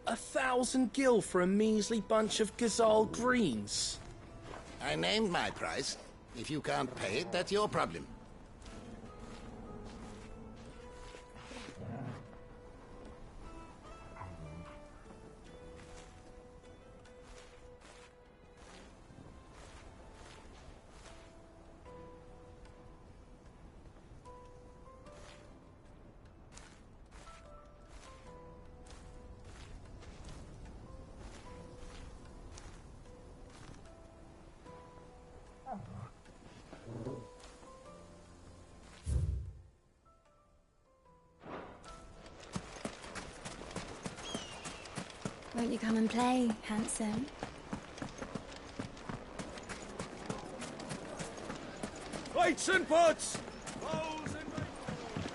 1,000 gil for a measly bunch of Gazal greens. I named my price. If you can't pay it, that's your problem. Won't you come and play, handsome? Lights and pots!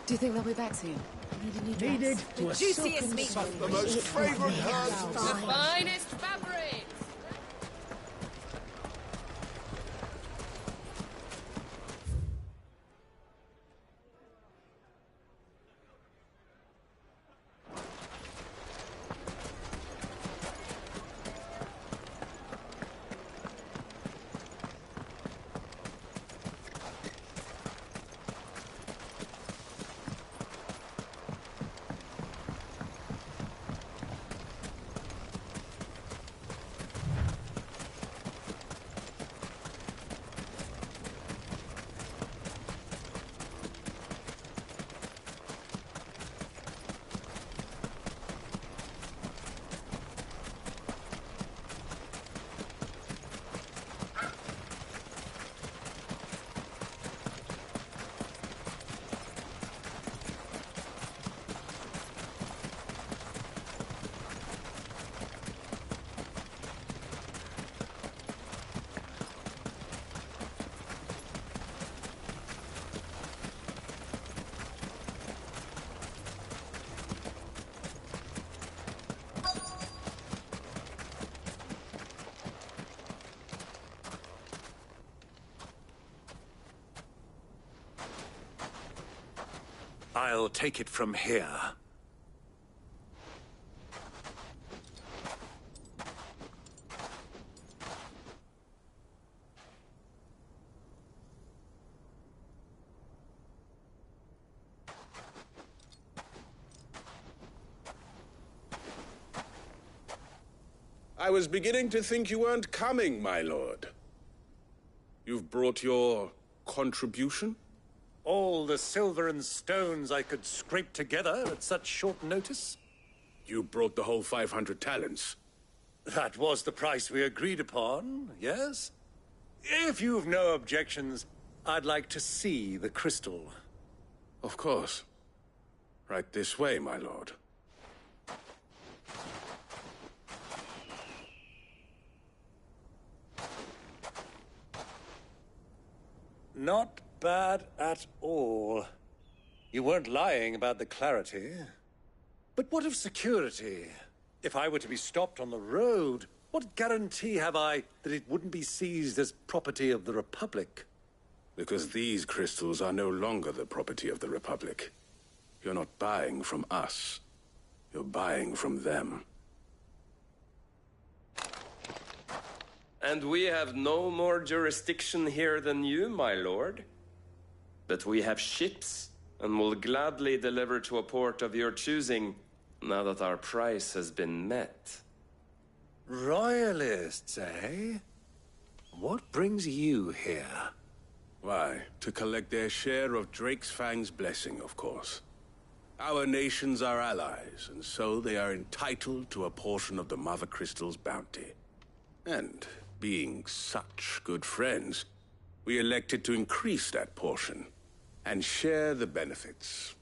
Do you think they'll be back soon? Need a new dress. Needed to a Juiciest meat. The most fragrant herbs. The finest fabrics. I'll take it from here. I was beginning to think you weren't coming, my lord. You've brought your contribution? All the silver and stones I could scrape together at such short notice? You brought the whole 500 talents. That was the price we agreed upon, yes? If you've no objections, I'd like to see the crystal. Of course. Right this way, my lord. Not bad at all. You weren't lying about the clarity. But what of security? If I were to be stopped on the road, what guarantee have I that it wouldn't be seized as property of the Republic? Because these crystals are no longer the property of the Republic. You're not buying from us. You're buying from them. And we have no more jurisdiction here than you, my lord. But we have ships, and will gladly deliver to a port of your choosing, now that our price has been met. Royalists, eh? What brings you here? Why, to collect their share of Drake's Fang's blessing, of course. Our nations are allies, and so they are entitled to a portion of the Mother Crystal's bounty. And, being such good friends, we elected to increase that portion and share the benefits.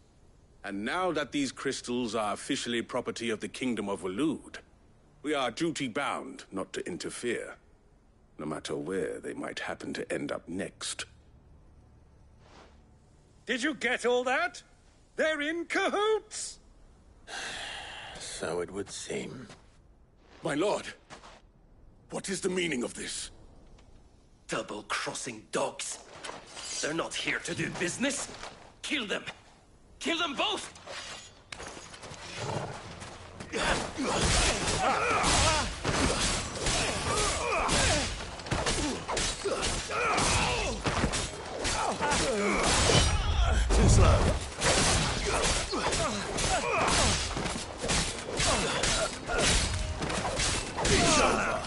And now that these crystals are officially property of the Kingdom of Waloed, we are duty-bound not to interfere, no matter where they might happen to end up next. Did you get all that? They're in cahoots! So it would seem. My lord! What is the meaning of this? Double-crossing dogs. They're not here to do business. Kill them. Kill them both! Too slow. It's over.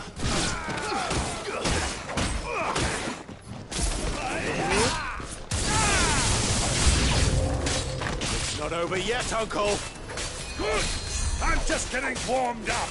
It's not over yet, Uncle. Good! I'm just getting warmed up.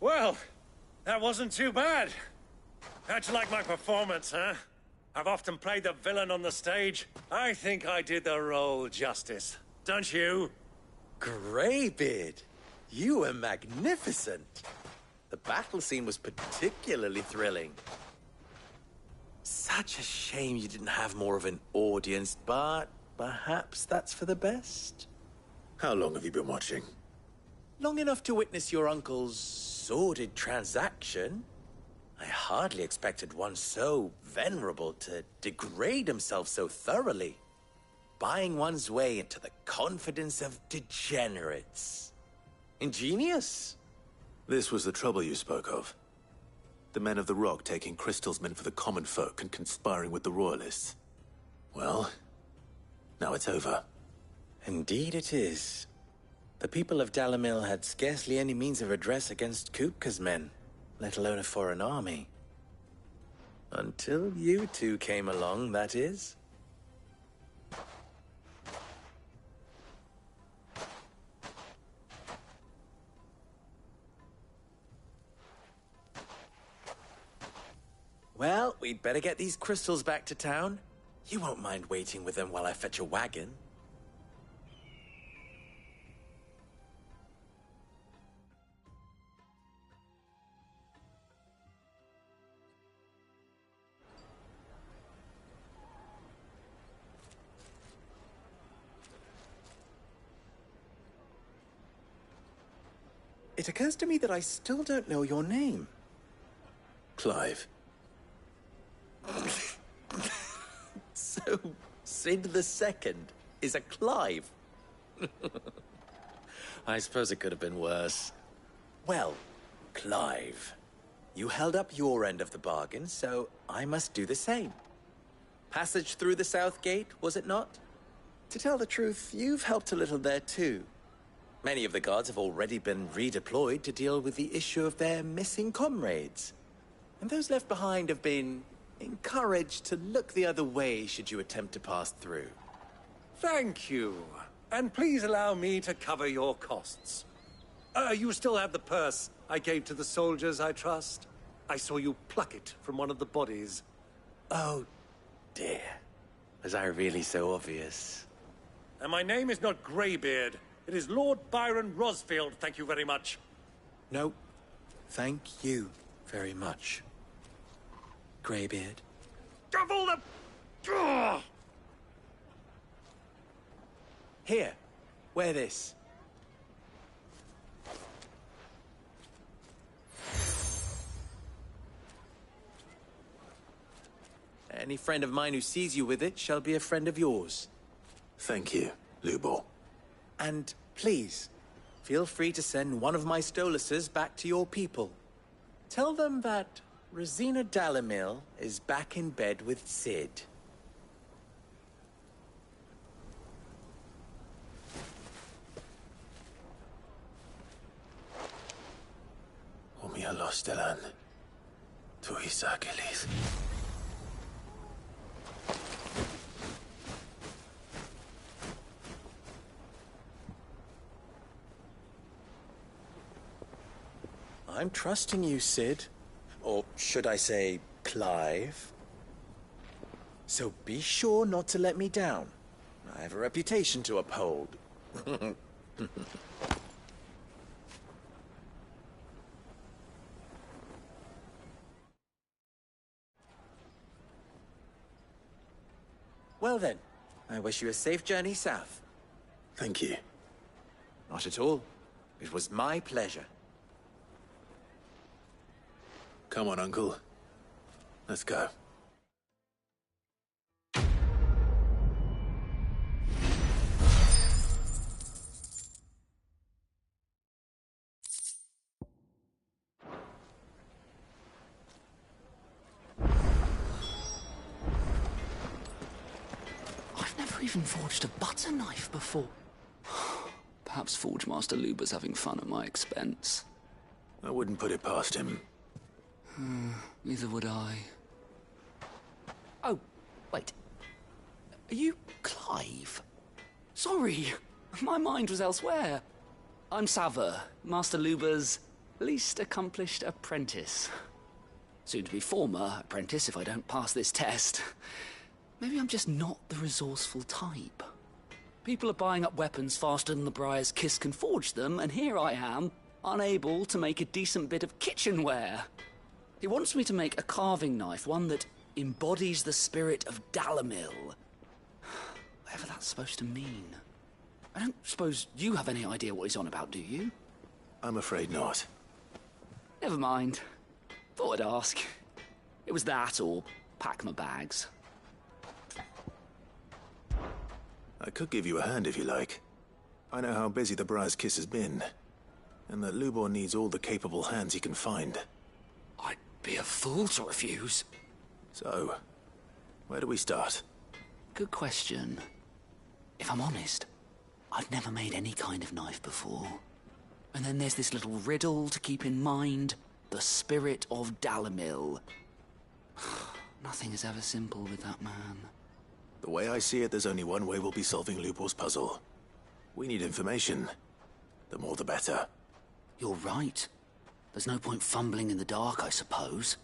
Well, that wasn't too bad. How'd you like my performance, huh? I've often played the villain on the stage. I think I did the role justice. Don't you? Greybeard, you were magnificent. The battle scene was particularly thrilling. Such a shame you didn't have more of an audience, but perhaps that's for the best. How long have you been watching? Long enough to witness your uncle's sordid transaction. I hardly expected one so venerable to degrade himself so thoroughly. Buying one's way into the confidence of degenerates. Ingenious. This was the trouble you spoke of. The men of the Rock taking crystals meant for the common folk and conspiring with the Royalists. Well, now it's over. Indeed it is. The people of Dalamil had scarcely any means of redress against Kupka's men, let alone a foreign army. Until you two came along, that is. Well, we'd better get these crystals back to town. You won't mind waiting with them while I fetch a wagon. It occurs to me that I still don't know your name. Clive. So, Sid the Second is a Clive. I suppose it could have been worse. Well, Clive, you held up your end of the bargain, so I must do the same. Passage through the South Gate, was it not? To tell the truth, you've helped a little there too. Many of the guards have already been redeployed to deal with the issue of their missing comrades. And those left behind have been encouraged to look the other way should you attempt to pass through. Thank you. And please allow me to cover your costs. You still have the purse I gave to the soldiers, I trust? I saw you pluck it from one of the bodies. Oh, dear. Was I really so obvious? And my name is not Greybeard. It is Lord Byron Rosfield, thank you very much. No, thank you very much, Greybeard. Of all the... Ugh! Here, wear this. Any friend of mine who sees you with it shall be a friend of yours. Thank you, Lubor. And please, feel free to send one of my Stoluses back to your people. Tell them that Rosina Dalamil is back in bed with Cid. Omia Lostelan. Tuisa Gelis. I'm trusting you, Cid. Or should I say, Clive? So be sure not to let me down. I have a reputation to uphold. Well then, I wish you a safe journey south. Thank you. Not at all. It was my pleasure. Come on, Uncle. Let's go. I've never even forged a butter knife before. Perhaps Forge Master Luber's having fun at my expense. I wouldn't put it past him. Neither would I. Oh, wait. Are you Clive? Sorry, my mind was elsewhere. I'm Sava, Master Luber's least accomplished apprentice. Soon to be former apprentice if I don't pass this test. Maybe I'm just not the resourceful type. People are buying up weapons faster than the Briar's Kiss can forge them, and here I am, unable to make a decent bit of kitchenware. He wants me to make a carving knife, one that embodies the spirit of Dalamil. Whatever that's supposed to mean. I don't suppose you have any idea what he's on about, do you? I'm afraid not. Never mind. Thought I'd ask. It was that or pack my bags. I could give you a hand if you like. I know how busy the Briar's Kiss has been, and that Lubor needs all the capable hands he can find. I'd be a fool to refuse. So, where do we start? Good question. If I'm honest, I've never made any kind of knife before. And then there's this little riddle to keep in mind. The spirit of Dalamil. Nothing is ever simple with that man. The way I see it, there's only one way we'll be solving Lubor's puzzle. We need information. The more the better. You're right. There's no point fumbling in the dark, I suppose.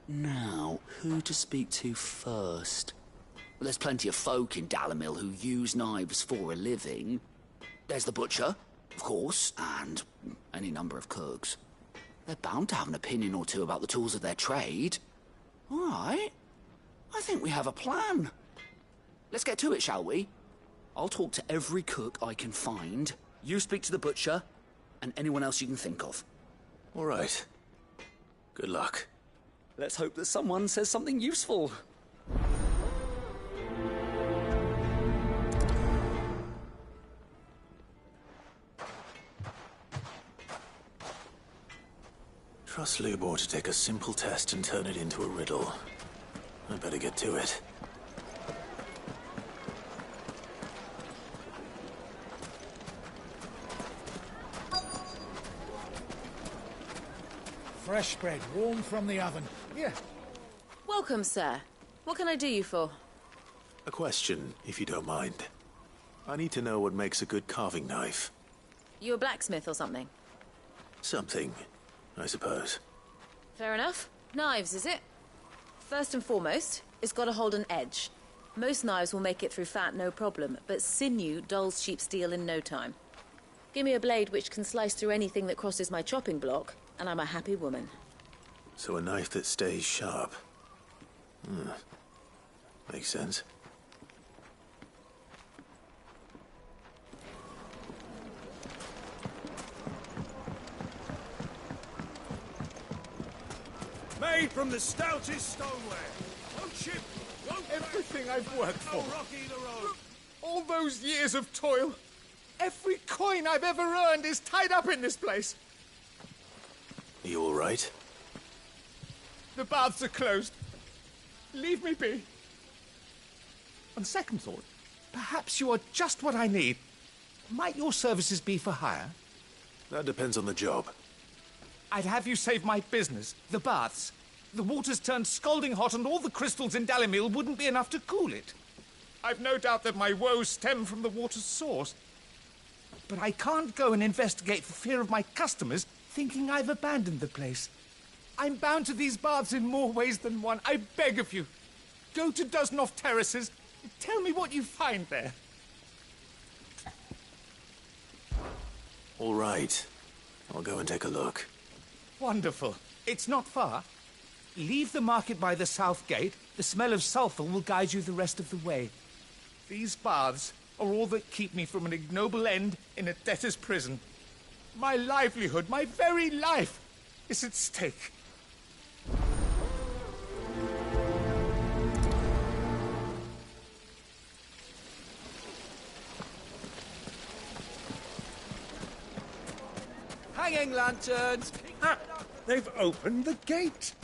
Now, who to speak to first? Well, there's plenty of folk in Dalamil who use knives for a living. There's the butcher, of course, and any number of cooks. They're bound to have an opinion or two about the tools of their trade. All right. I think we have a plan. Let's get to it, shall we? I'll talk to every cook I can find. You speak to the butcher, and anyone else you can think of. All right. Good luck. Let's hope that someone says something useful. Trust Lubor to take a simple test and turn it into a riddle. I better get to it. Fresh bread, warm from the oven. Here. Welcome, sir. What can I do you for? A question, if you don't mind. I need to know what makes a good carving knife. You a blacksmith or something? Something, I suppose. Fair enough. Knives, is it? First and foremost, it's got to hold an edge. Most knives will make it through fat, no problem, but sinew dulls cheap steel in no time. Give me a blade which can slice through anything that crosses my chopping block, and I'm a happy woman. So a knife that stays sharp. Makes sense. Made from the stoutest stoneware. Won't chip, won't Everything I've worked go for. rocky the road. All those years of toil. Every coin I've ever earned is tied up in this place. Are you all right? The baths are closed. Leave me be. On second thought, perhaps you are just what I need. Might your services be for hire? That depends on the job. I'd have you save my business, the baths. The water's turned scalding hot and all the crystals in Dalimil wouldn't be enough to cool it. I've no doubt that my woes stem from the water's source. But I can't go and investigate for fear of my customers thinking I've abandoned the place. I'm bound to these baths in more ways than one. I beg of you. Go to Dusnoff Terraces. Tell me what you find there. All right. I'll go and take a look. Wonderful. It's not far. Leave the market by the south gate. The smell of sulphur will guide you the rest of the way. These baths are all that keep me from an ignoble end in a debtor's prison. My livelihood, my very life, is at stake. Hanging lanterns! Ah, they've opened the gate.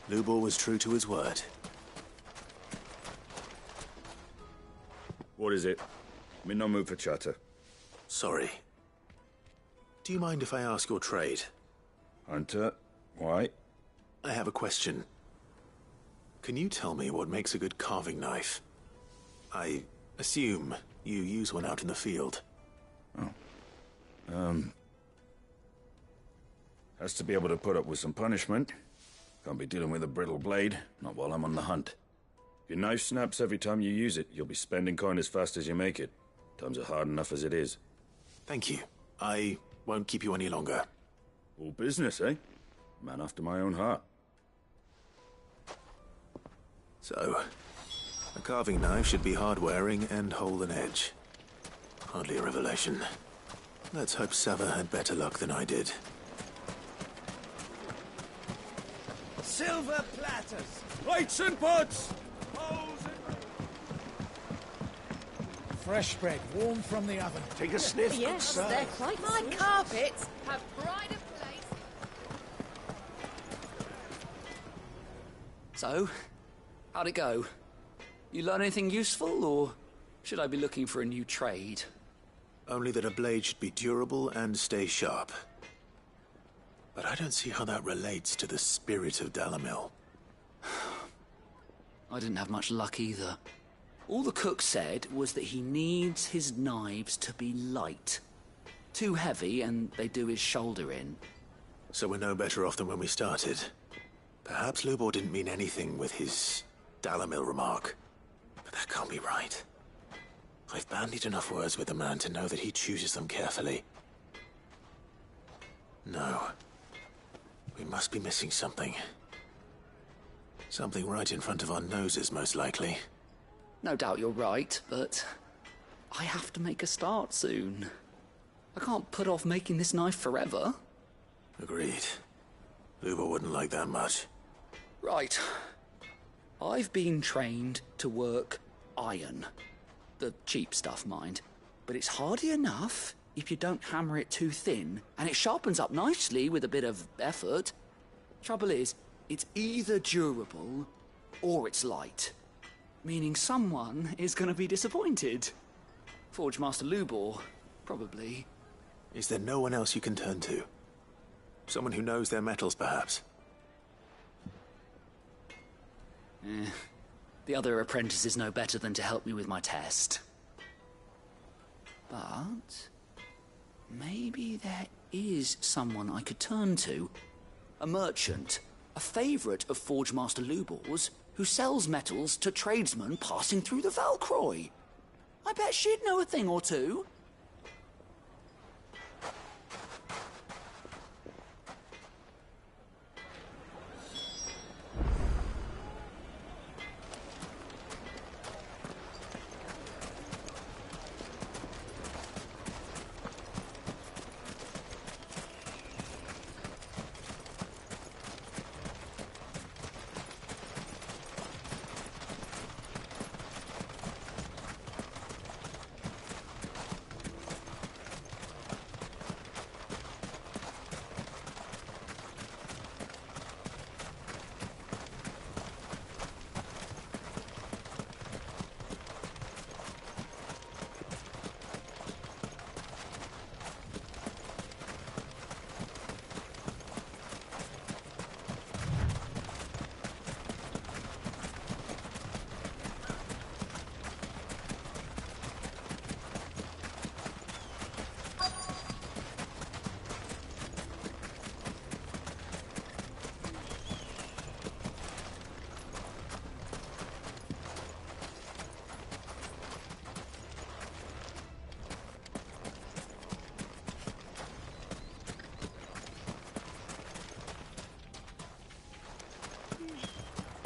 Lubor was true to his word. What is it? I'm in no mood for chatter. Sorry. Do you mind if I ask your trade? Hunter, why? I have a question. Can you tell me what makes a good carving knife? I assume you use one out in the field. Has to be able to put up with some punishment. Can't be dealing with a brittle blade, not while I'm on the hunt. If your knife snaps every time you use it, you'll be spending coin as fast as you make it. Times are hard enough as it is. Thank you. I won't keep you any longer. All business, eh? Man after my own heart. So, a carving knife should be hard-wearing and hold an edge. Hardly a revelation. Let's hope Sava had better luck than I did. Silver platters. Plates and pots! Fresh bread, warm from the oven. Take a sniff, good Yes, sir. they're quite my carpets. Have pride of place. So, how'd it go? You learn anything useful, or should I be looking for a new trade? Only that a blade should be durable and stay sharp. But I don't see how that relates to the spirit of Dalimil. I didn't have much luck either. All the cook said was that he needs his knives to be light. Too heavy and they do his shoulder in. So we're no better off than when we started. Perhaps Lubor didn't mean anything with his Dalimil remark. But that can't be right. I've bandied enough words with the man to know that he chooses them carefully. No. We must be missing something. Something right in front of our noses, most likely. No doubt you're right, but I have to make a start soon. I can't put off making this knife forever. Agreed. Lubor wouldn't like that much. Right. I've been trained to work iron. The cheap stuff, mind. But it's hardy enough if you don't hammer it too thin, and it sharpens up nicely with a bit of effort. Trouble is, it's either durable or it's light. Meaning someone is going to be disappointed. Forge Master Lubor, probably. Is there no one else you can turn to? Someone who knows their metals, perhaps? The other apprentice is no better than to help me with my test. But maybe there is someone I could turn to. A merchant, a favourite of Forge Master Lubor's, who sells metals to tradesmen passing through the Valcroy. I bet she'd know a thing or two.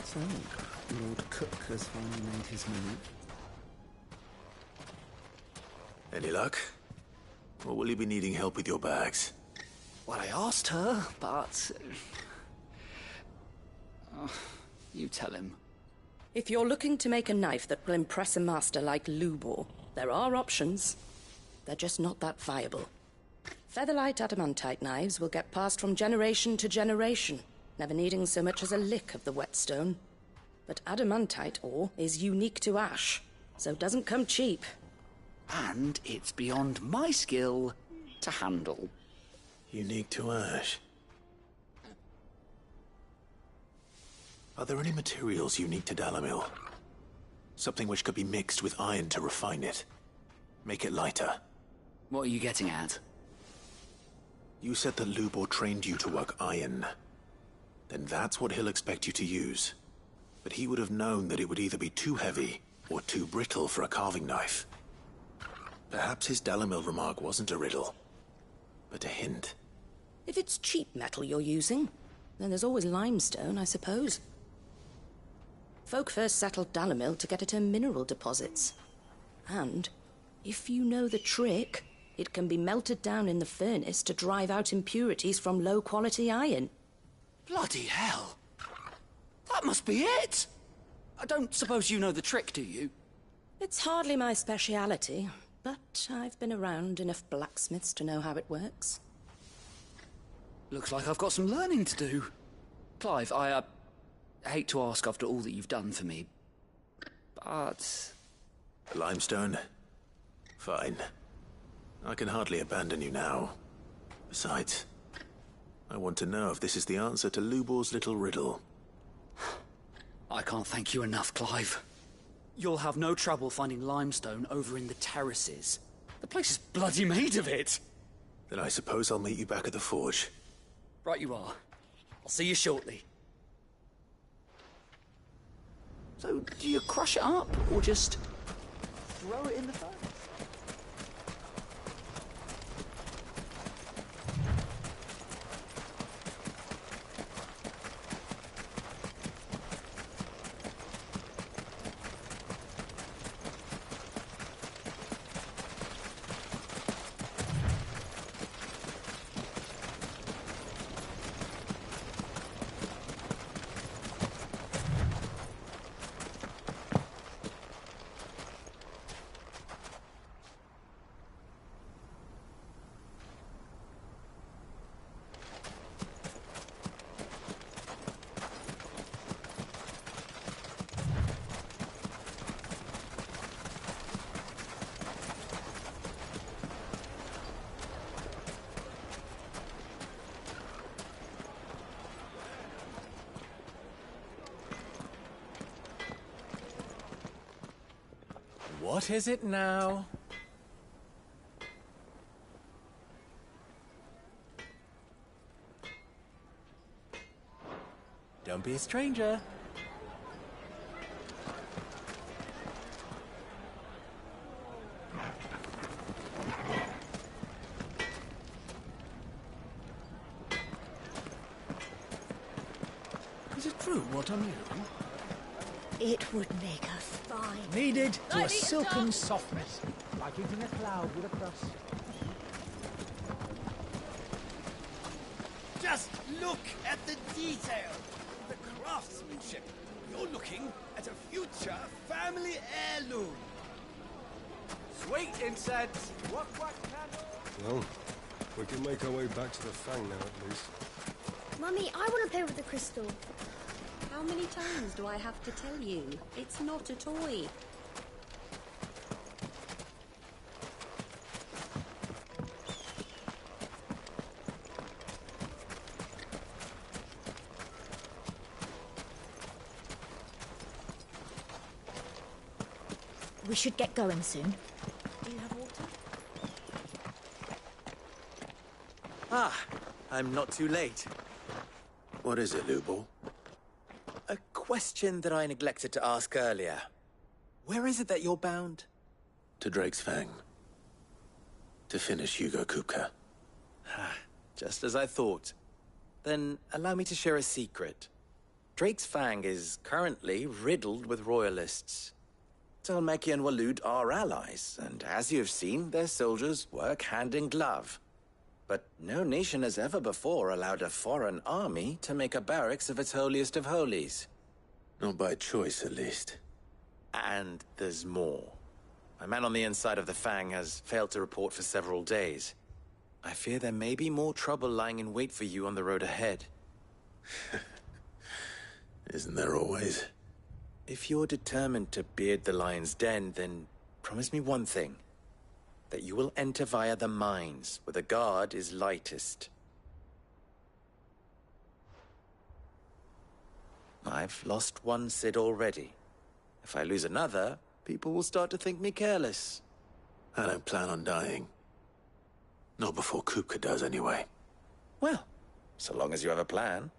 So, Lord Cook has finally made his move. Any luck? Or will you be needing help with your bags? Well, I asked her, but... you tell him. If you're looking to make a knife that will impress a master like Lubor, there are options. They're just not that viable. Featherlight adamantite knives will get passed from generation to generation, never needing so much as a lick of the whetstone. But adamantite ore is unique to ash, so doesn't come cheap. And it's beyond my skill to handle. Unique to ash. Are there any materials unique to Dalamil? Something which could be mixed with iron to refine it. Make it lighter. What are you getting at? You said that Lubor trained you to work iron. Then that's what he'll expect you to use. But he would have known that it would either be too heavy or too brittle for a carving knife. Perhaps his Dalamil remark wasn't a riddle, but a hint. If it's cheap metal you're using, then there's always limestone, I suppose. Folk first settled Dalamil to get at her mineral deposits. And, if you know the trick, it can be melted down in the furnace to drive out impurities from low-quality iron. Bloody hell! That must be it! I don't suppose you know the trick, do you? It's hardly my speciality, but I've been around enough blacksmiths to know how it works. Looks like I've got some learning to do. Clive, I hate to ask after all that you've done for me, but... Limestone? Fine. I can hardly abandon you now. Besides, I want to know if this is the answer to Lubor's little riddle. I can't thank you enough, Clive. You'll have no trouble finding limestone over in the terraces. The place is bloody made of it. Then I suppose I'll meet you back at the forge. Right you are. I'll see you shortly. So, do you crush it up, or just throw it in the furnace? What is it now? Don't be a stranger. Is it true what I'm hearing? It would make us fine. Kneaded to a silken softness, like eating a cloud with a crust. Just look at the detail, the craftsmanship. You're looking at a future family heirloom. Sweet incense. What candle? Well, we can make our way back to the Fang now, at least. Mummy, I want to play with the crystal. How many times do I have to tell you? It's not a toy. We should get going soon. Do you have water? Ah, I'm not too late. What is it, Lubor? A question that I neglected to ask earlier. Where is it that you're bound? To Drake's Fang. To finish Hugo Kupka. Just as I thought. Then allow me to share a secret. Drake's Fang is currently riddled with royalists. Talmeki and Walud are allies, and as you've seen, their soldiers work hand in glove. But no nation has ever before allowed a foreign army to make a barracks of its holiest of holies. Not by choice, at least. And there's more. My man on the inside of the Fang has failed to report for several days. I fear there may be more trouble lying in wait for you on the road ahead. Isn't there always? If you're determined to beard the lion's den, then promise me one thing. That you will enter via the mines, where the guard is lightest. I've lost one Cid already. If I lose another, people will start to think me careless. I don't plan on dying. Not before Kupka does, anyway. Well, so long as you have a plan.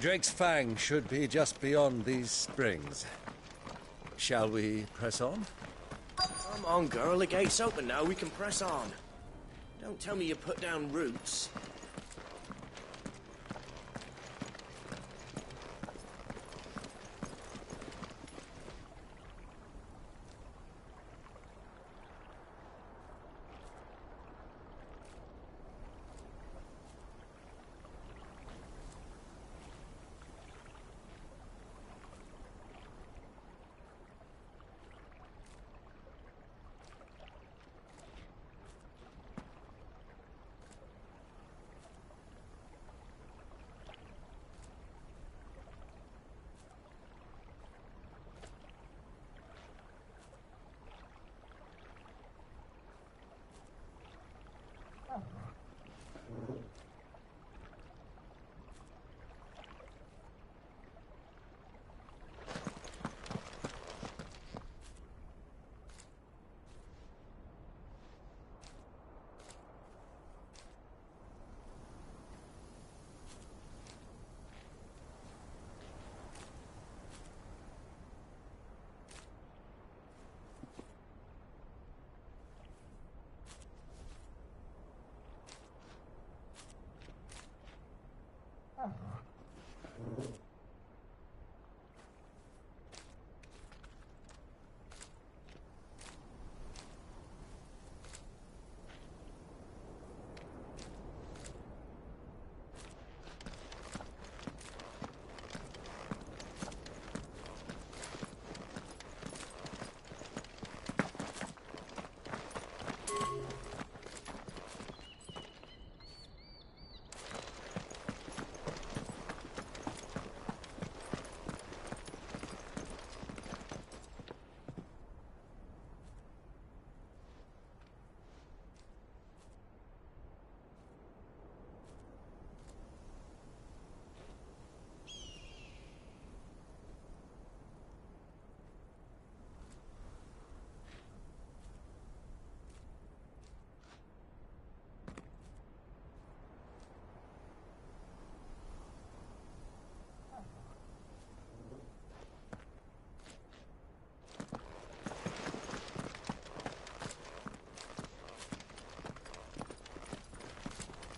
Drake's Fang should be just beyond these springs. Shall we press on? Come on, girl. The gate's open now. We can press on. Don't tell me you put down roots.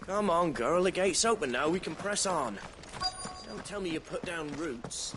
Come on, girl, the gate's open now, we can press on. Don't tell me you put down roots.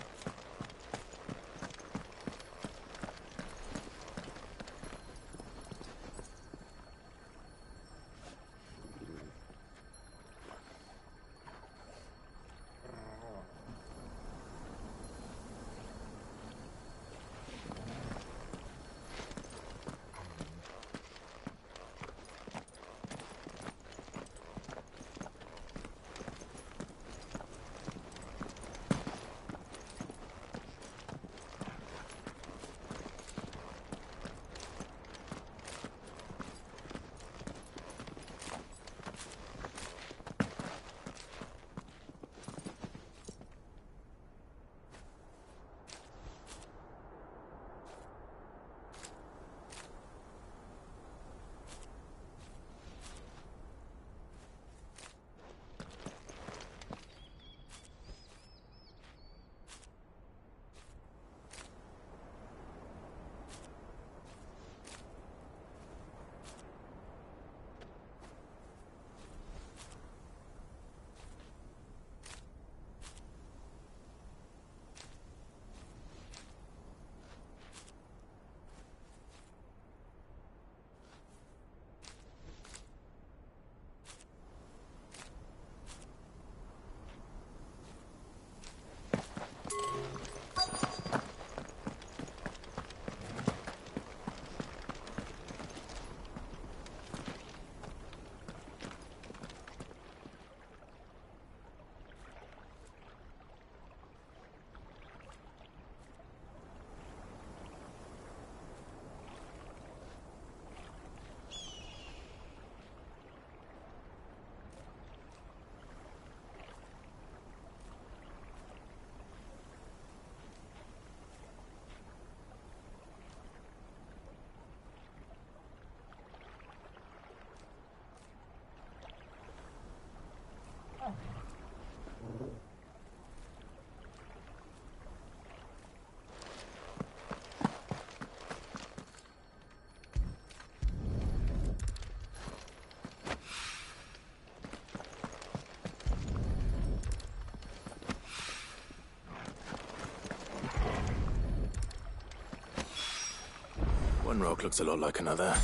One rock looks a lot like another.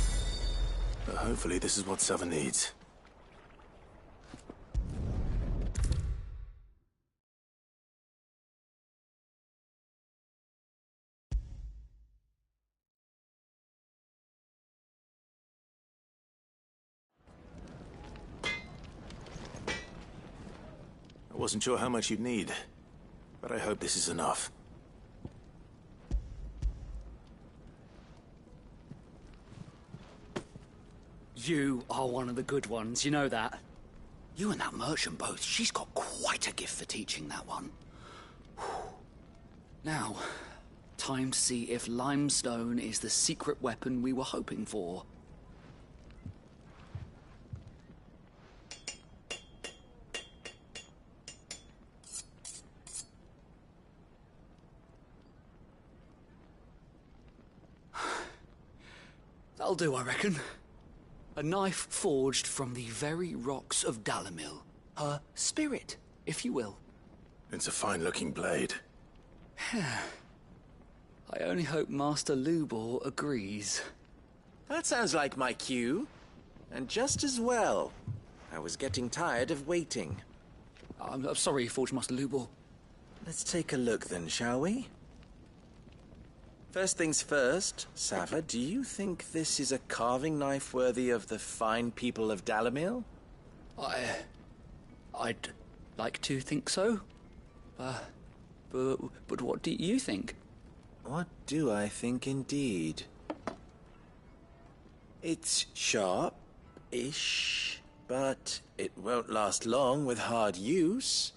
But hopefully this is what Sava needs. I wasn't sure how much you'd need, but I hope this is enough. You are one of the good ones, you know that. You and that merchant both, she's got quite a gift for teaching that one. Now, time to see if limestone is the secret weapon we were hoping for. That'll do, I reckon. A knife forged from the very rocks of Dalimil. Her spirit, if you will. It's a fine-looking blade. I only hope Master Lubor agrees. That sounds like my cue. And just as well. I was getting tired of waiting. I'm sorry, Forge Master Lubor. Let's take a look then, shall we? First things first, Sava, do you think this is a carving knife worthy of the fine people of Dalimil? I'd like to think so. But what do you think? What do I think indeed? It's sharp-ish, but it won't last long with hard use.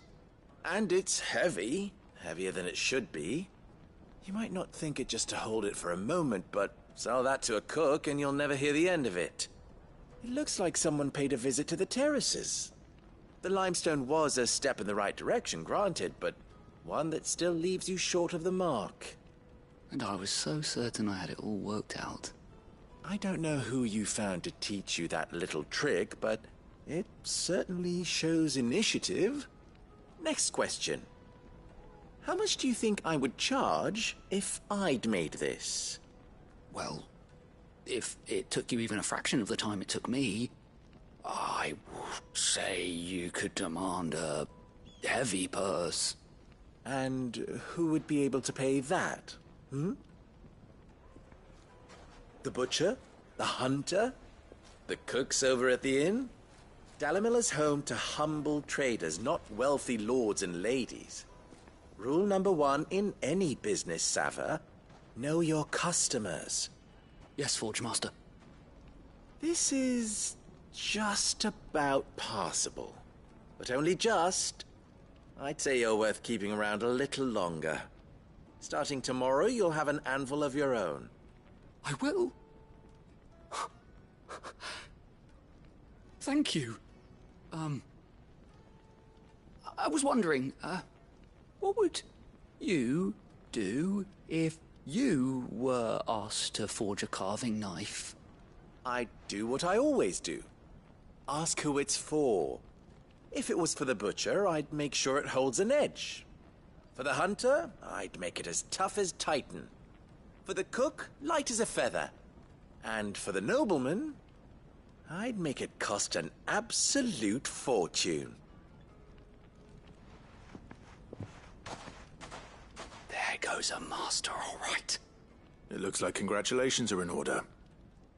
And it's heavy, heavier than it should be. You might not think it just to hold it for a moment, but sell that to a cook and you'll never hear the end of it. It looks like someone paid a visit to the terraces. The limestone was a step in the right direction, granted, but one that still leaves you short of the mark. And I was so certain I had it all worked out. I don't know who you found to teach you that little trick, but It certainly shows initiative. Next question. How much do you think I would charge if I'd made this? Well, if it took you even a fraction of the time it took me, I would say you could demand a heavy purse. And who would be able to pay that? The butcher? The hunter? The cooks over at the inn? Dalimil is home to humble traders, not wealthy lords and ladies. Rule number 1 in any business, Sava: know your customers. Yes, Forge Master. This is just about passable. But only just. I'd say you're worth keeping around a little longer. Starting tomorrow, you'll have an anvil of your own. I will. Thank you. I was wondering, what would you do if you were asked to forge a carving knife? I'd do what I always do. Ask who it's for. If it was for the butcher, I'd make sure it holds an edge. For the hunter, I'd make it as tough as Titan. For the cook, light as a feather. And for the nobleman, I'd make it cost an absolute fortune. There goes a master, all right. It looks like congratulations are in order.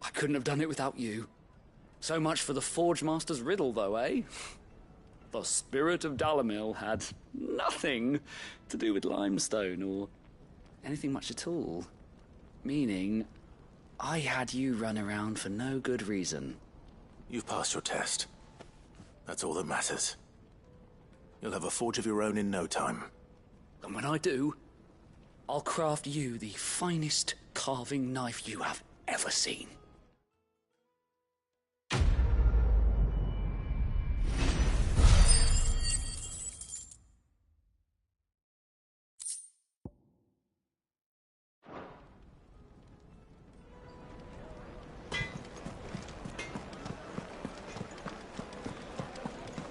I couldn't have done it without you. So much for the Forge Master's riddle, though, eh? The spirit of Dalimil had nothing to do with limestone or anything much at all. Meaning, I had you run around for no good reason. You've passed your test. That's all that matters. You'll have a forge of your own in no time. And when I do, I'll craft you the finest carving knife you have ever seen.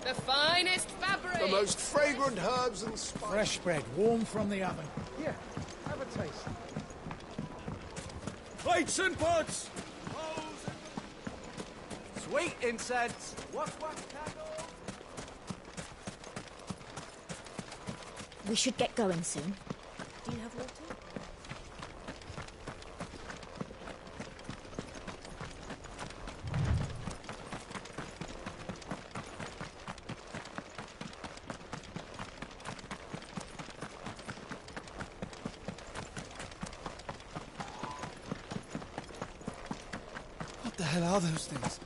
The finest fabric! The most fragrant herbs and spices. Fresh bread, warm from the oven. Here, have a taste. Plates and pots! Sweet incense! Wax candle! We should get going soon. Do you have water? What the hell are those things?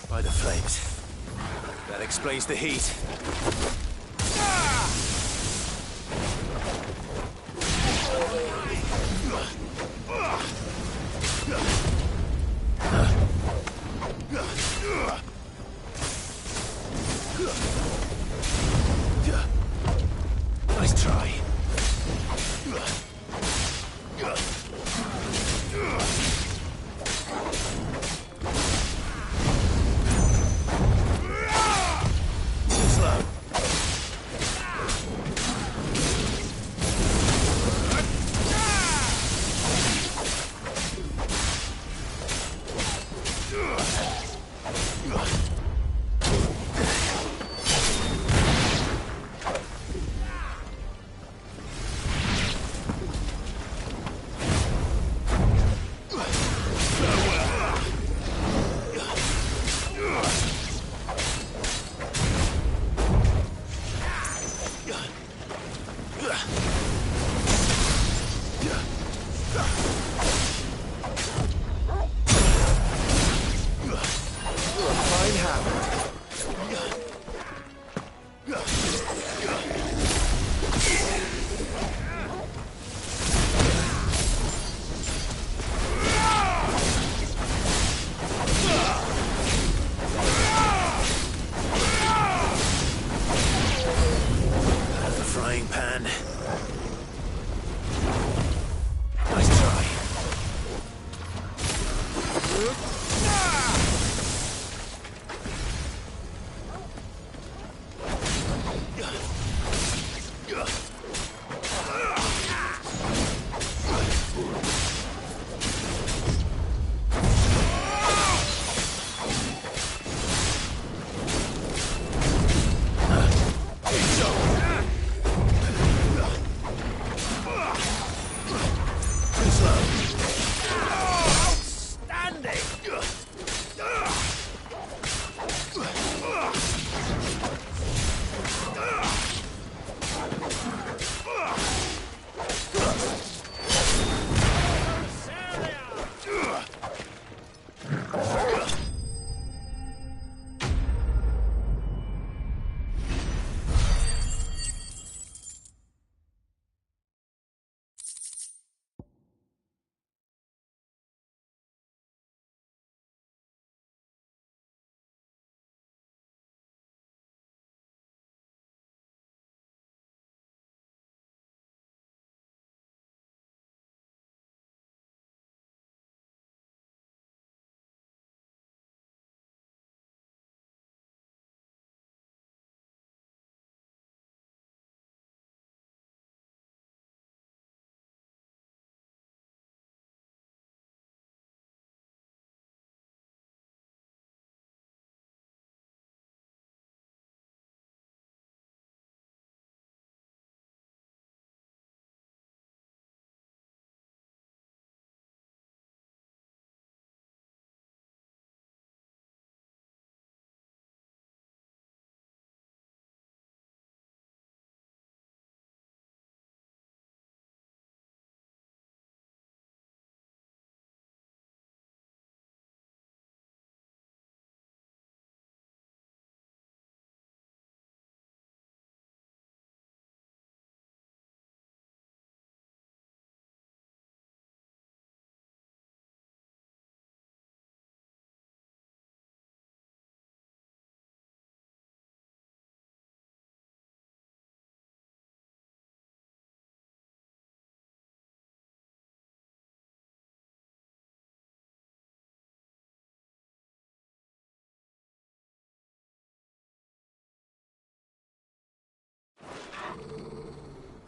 By the flames. That explains the heat. Nice try.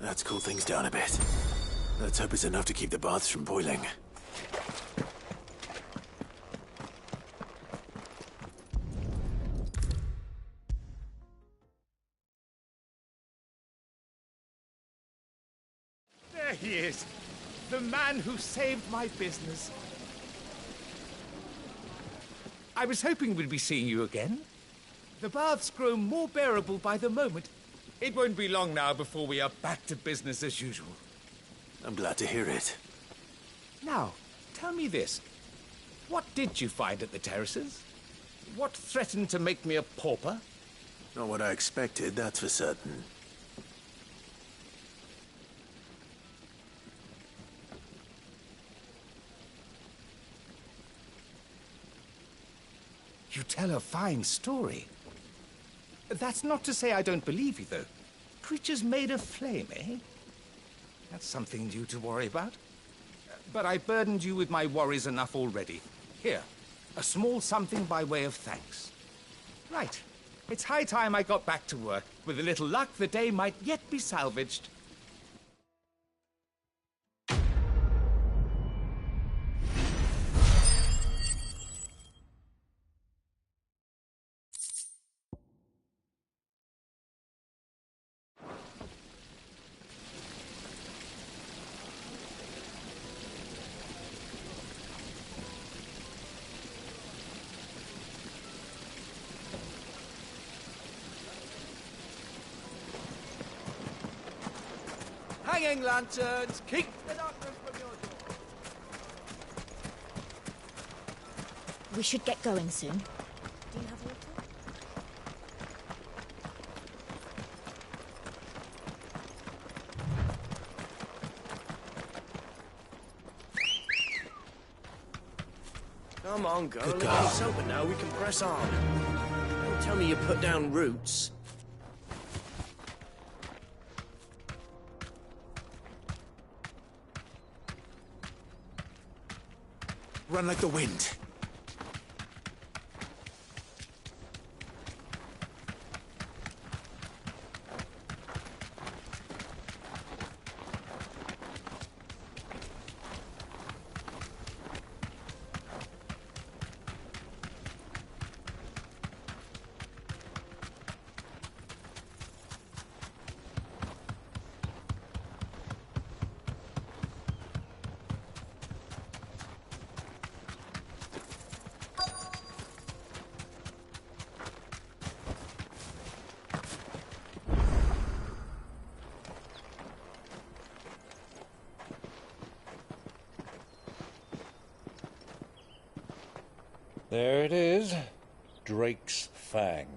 That's cooled things down a bit. Let's hope it's enough to keep the baths from boiling. There he is. The man who saved my business. I was hoping we'd be seeing you again. The baths grow more bearable by the moment. It won't be long now before we are back to business as usual. I'm glad to hear it. Now, tell me this. What did you find at the terraces? What threatened to make me a pauper? Not what I expected, that's for certain. You tell a fine story. That's not to say I don't believe you, though. Creatures made of flame, eh? That's something new to worry about. But I burdened you with my worries enough already. Here, a small something by way of thanks. Right. It's high time I got back to work. With a little luck, the day might yet be salvaged. Hanging lanterns, keep the darkness from your door. We should get going soon. Do you have water? Come on, girl. It's open now. We can press on. Don't tell me you put down roots. Run like the wind. There it is. Drake's Fang.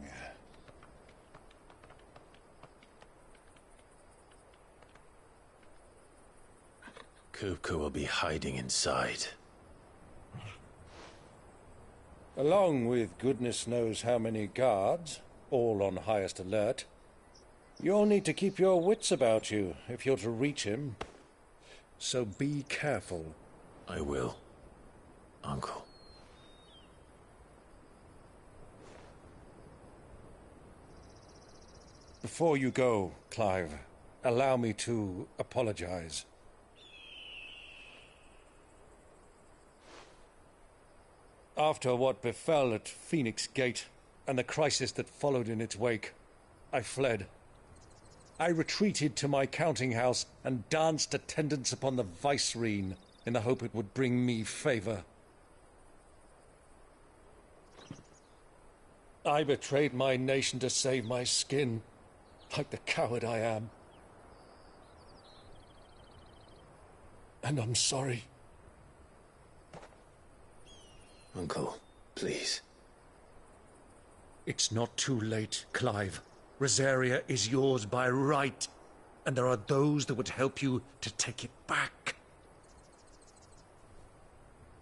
Kupka will be hiding inside. Along with goodness knows how many guards, all on highest alert. You'll need to keep your wits about you if you're to reach him. So be careful. I will, Uncle. Before you go, Clive, allow me to apologize. After what befell at Phoenix Gate and the crisis that followed in its wake, I fled. I retreated to my counting house and danced attendance upon the vicereine in the hope it would bring me favor. I betrayed my nation to save my skin, like the coward I am. And I'm sorry. Uncle, please. It's not too late, Clive. Rosaria is yours by right, and there are those that would help you to take it back.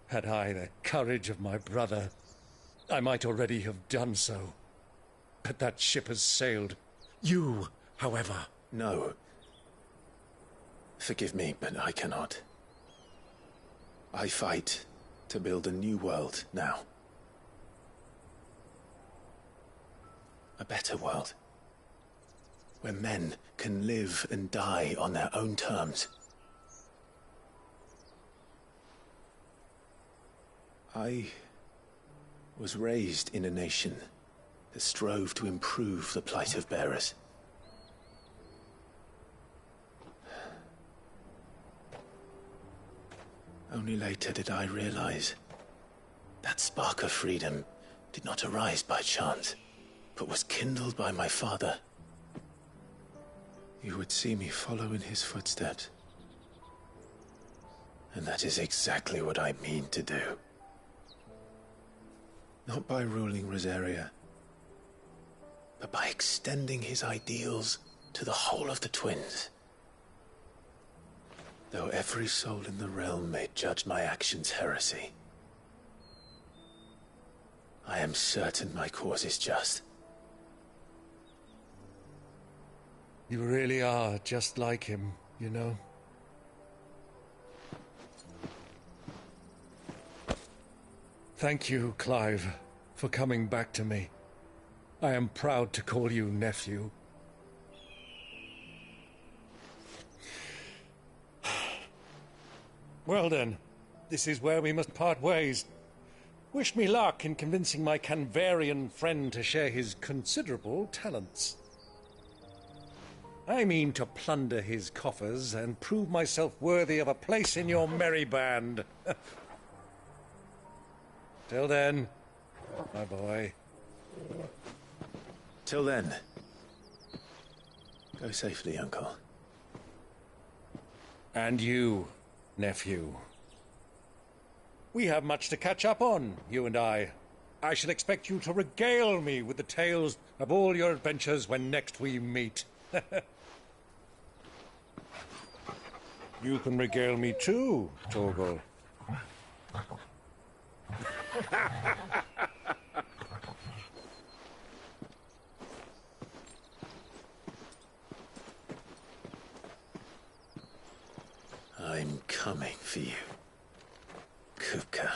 Had I the courage of my brother, I might already have done so. But that ship has sailed. You, however... No. Forgive me, but I cannot. I fight to build a new world now. A better world. Where men can live and die on their own terms. I was raised in a nation that strove to improve the plight of bearers. Only later did I realize that spark of freedom did not arise by chance, but was kindled by my father. You would see me follow in his footsteps. And that is exactly what I mean to do. Not by ruling Rosaria, but by extending his ideals to the whole of the twins. Though every soul in the realm may judge my actions heresy, I am certain my cause is just. You really are just like him, you know? Thank you, Clive, for coming back to me. I am proud to call you nephew. Well then, this is where we must part ways. Wish me luck in convincing my Canvarian friend to share his considerable talents. I mean to plunder his coffers and prove myself worthy of a place in your merry band. Till then, my boy. Till then, go safely, Uncle. And you, nephew. We have much to catch up on, you and I. I shall expect you to regale me with the tales of all your adventures when next we meet. You can regale me too, Torgal. I'm coming for you, Kupka.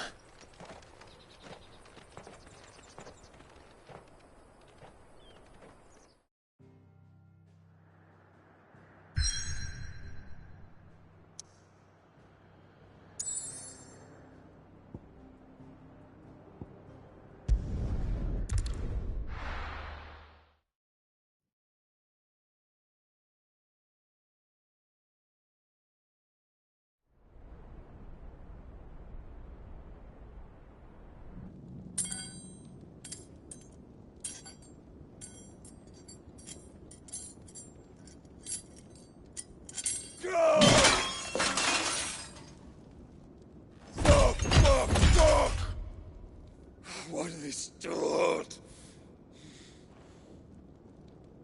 restored.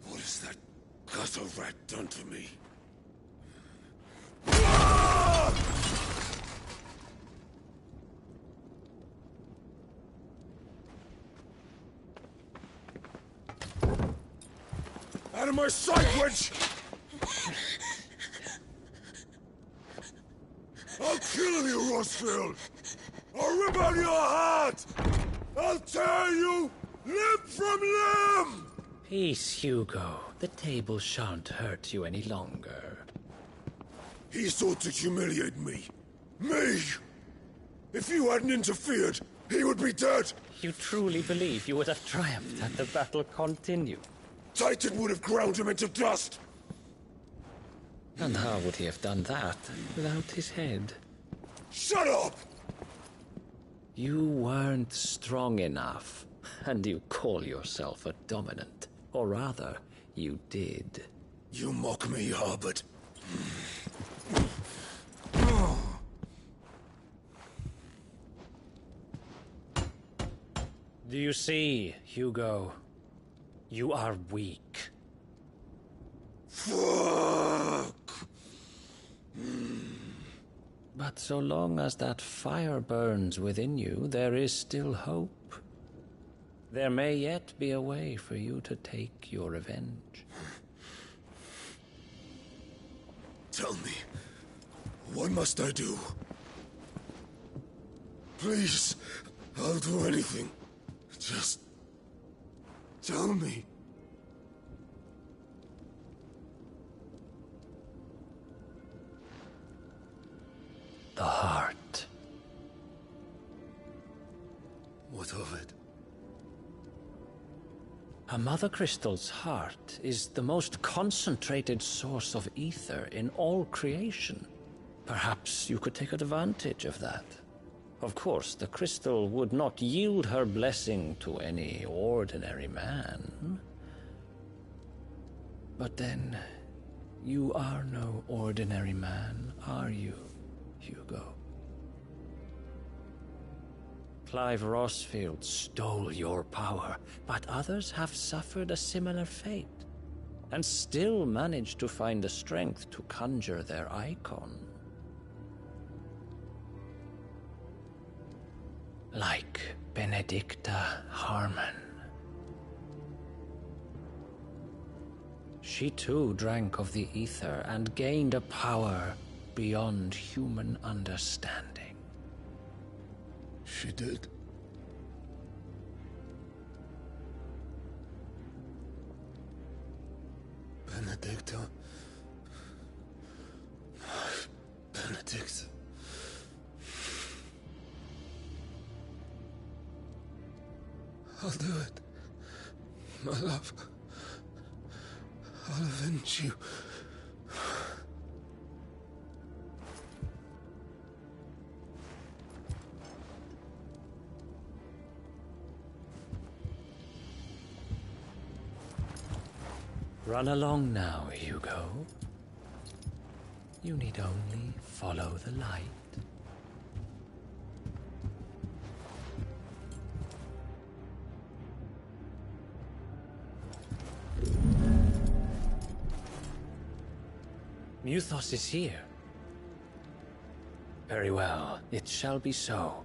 What has that gutter rat done to me? Out of my sight, wench! I'll kill you, Rossfield! I'll rip out your heart! I'll tear you limb from limb! Peace, Hugo. The table shan't hurt you any longer. He sought to humiliate me. Me! If you hadn't interfered, he would be dead! You truly believe you would have triumphed had the battle continued? Titan would have ground him into dust! And how would he have done that without his head? Shut up! You weren't strong enough, and you call yourself a dominant. Or rather, you did. You mock me, Harbert. Do you see, Hugo? You are weak. Fuck! But so long as that fire burns within you, there is still hope. There may yet be a way for you to take your revenge. Tell me, what must I do? Please, I'll do anything. Just tell me. The heart. What of it? A mother crystal's heart is the most concentrated source of ether in all creation. Perhaps you could take advantage of that. Of course, the crystal would not yield her blessing to any ordinary man. But then, you are no ordinary man, are you, Hugo? Clive Rossfield stole your power, but others have suffered a similar fate, and still managed to find the strength to conjure their icon. Like Benedicta Harmon. She too drank of the ether and gained a power beyond human understanding. She did. Benedicta. Benedicta. I'll do it. My love. I'll avenge you. Run along now, Hugo. You need only follow the light. Muthos is here. Very well, it shall be so.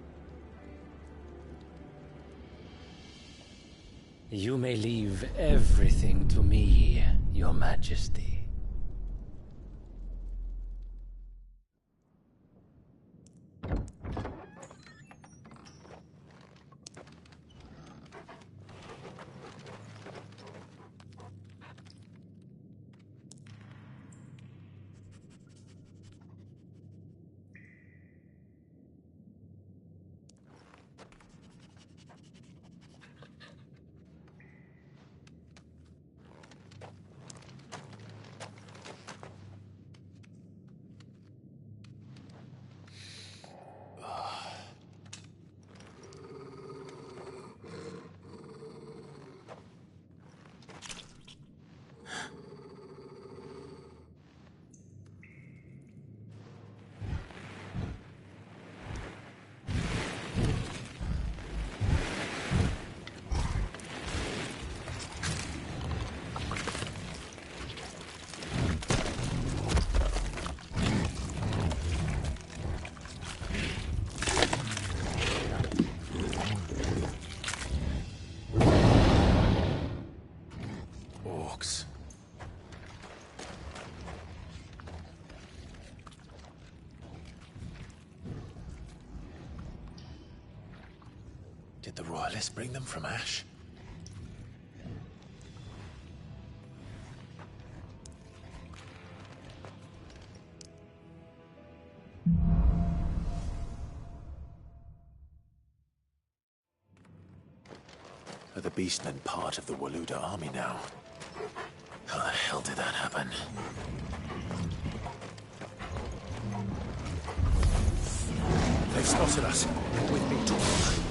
You may leave everything to me, Your Majesty. rocks. Did the royalists bring them from Ash? Are the Beastmen part of the Waluda army now? How the hell did that happen? They've spotted us. With me, Torvald.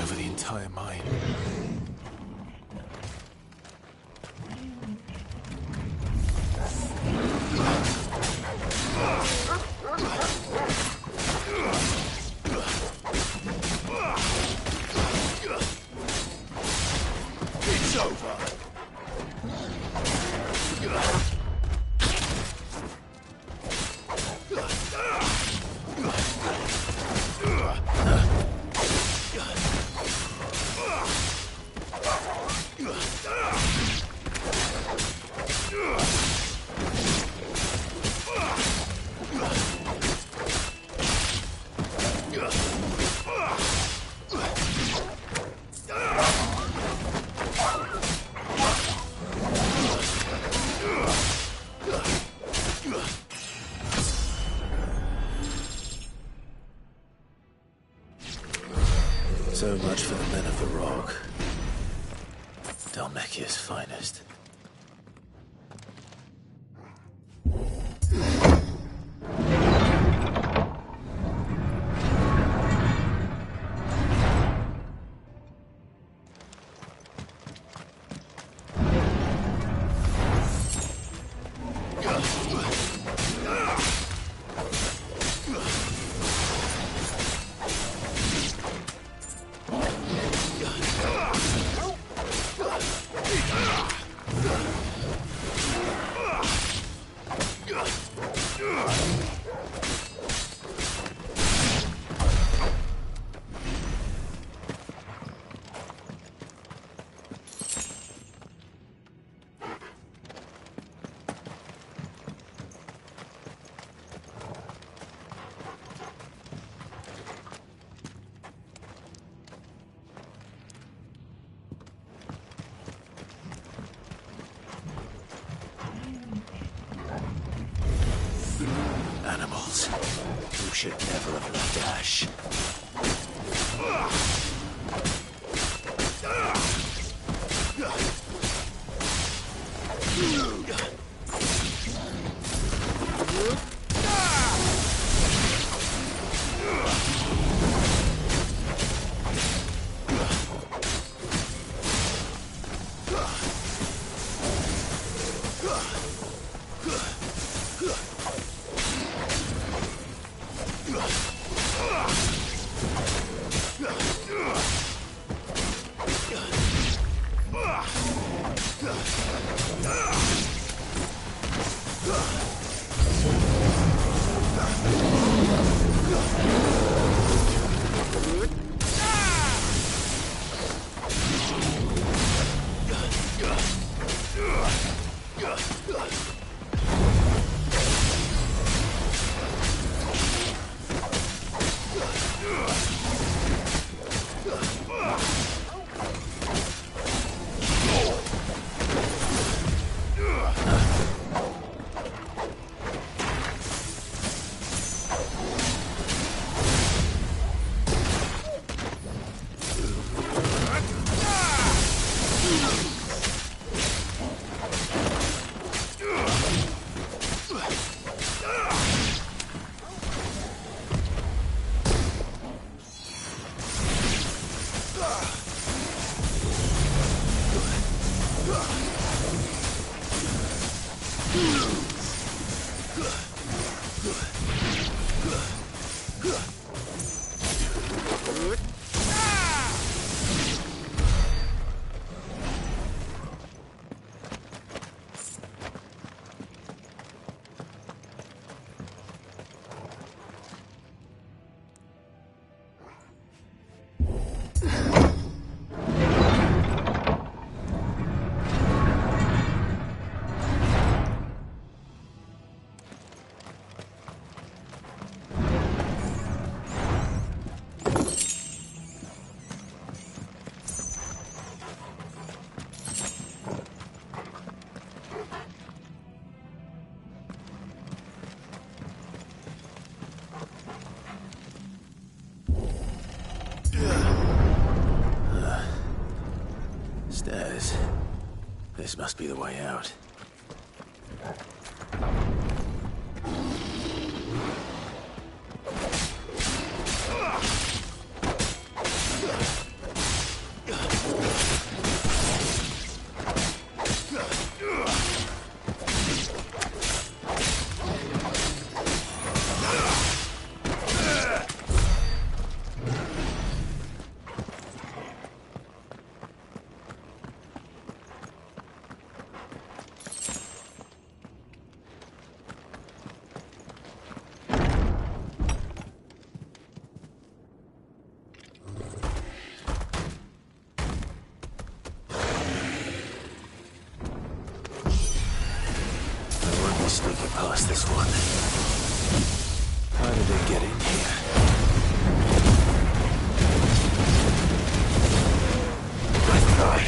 Over the entire mine. It's over. So much for the men of the Rock. Dalmekia's finest. Animals who should never have left Ash. Stairs. This must be the way out. Sneaking past this one. How did it get in here? Let's try.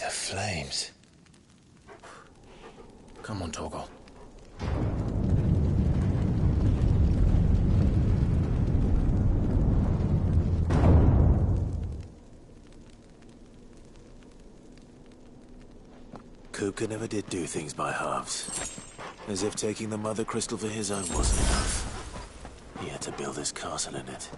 Flames. Come on, Togo. Kupka never did do things by halves. As if taking the Mother Crystal for his own wasn't enough. He had to build his castle in it.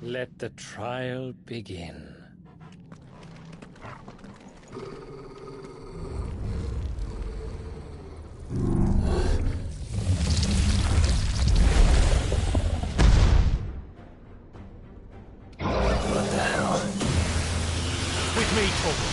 Let the trial begin. What the hell? With me, Togo.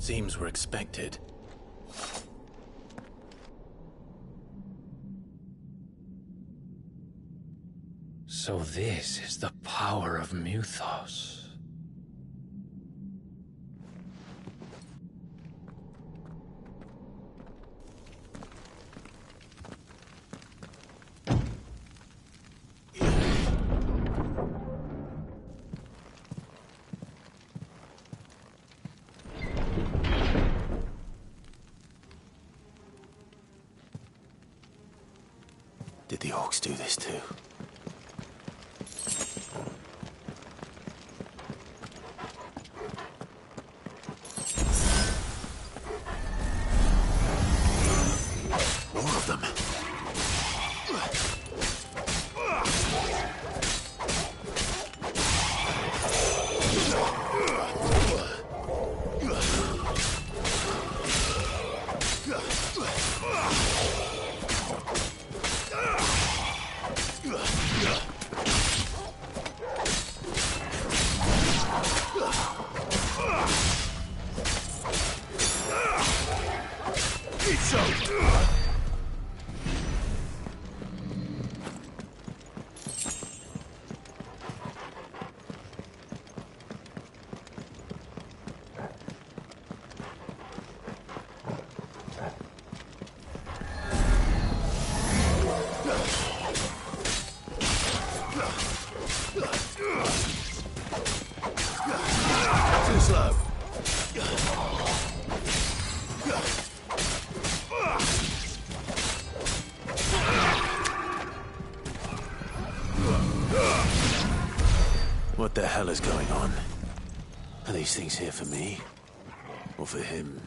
Seems we're expected. So this is the power of Mythos. Did the orcs do this too? More of them. Too slow. What the hell is going on? Are these things here for me? Or for him?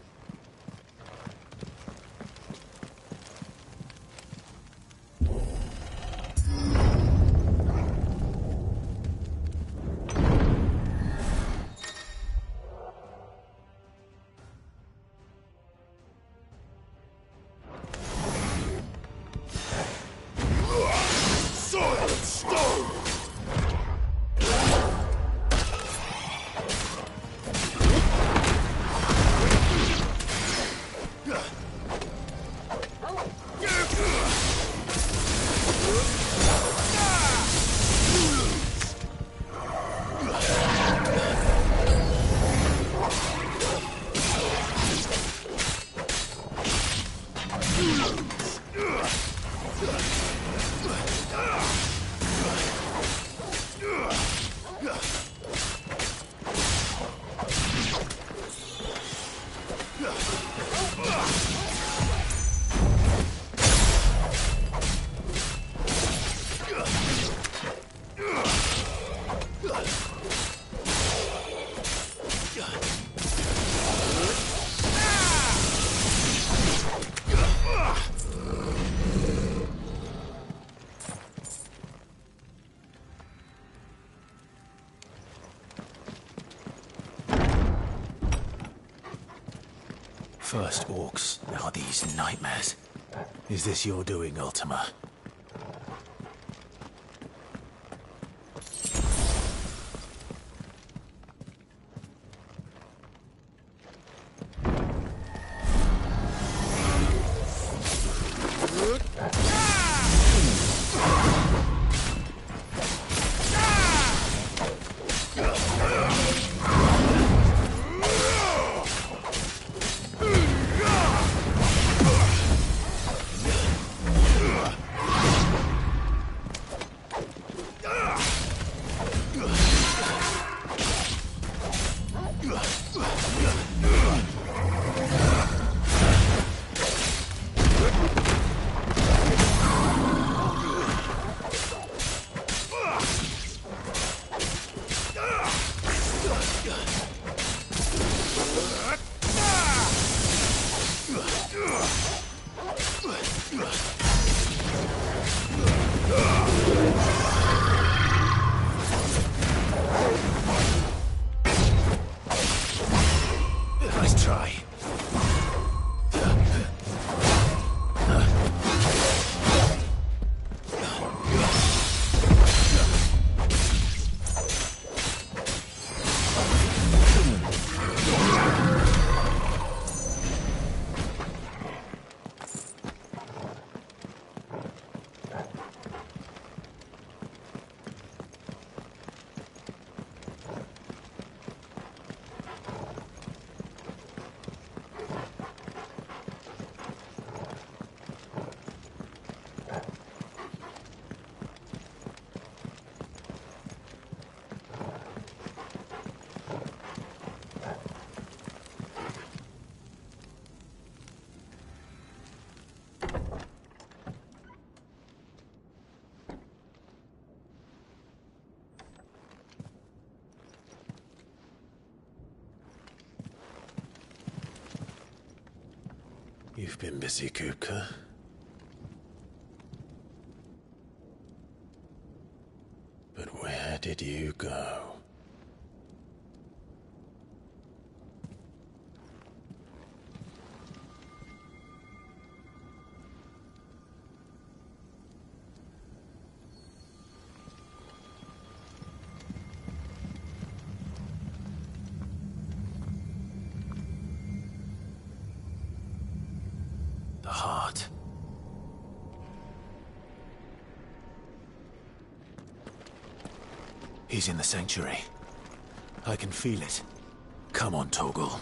First orcs, now these nightmares. Is this your doing, Ultima? Nice try. You've been busy, Kupka. But where did you go? The heart. He's in the sanctuary. I can feel it. Come on, Torgal.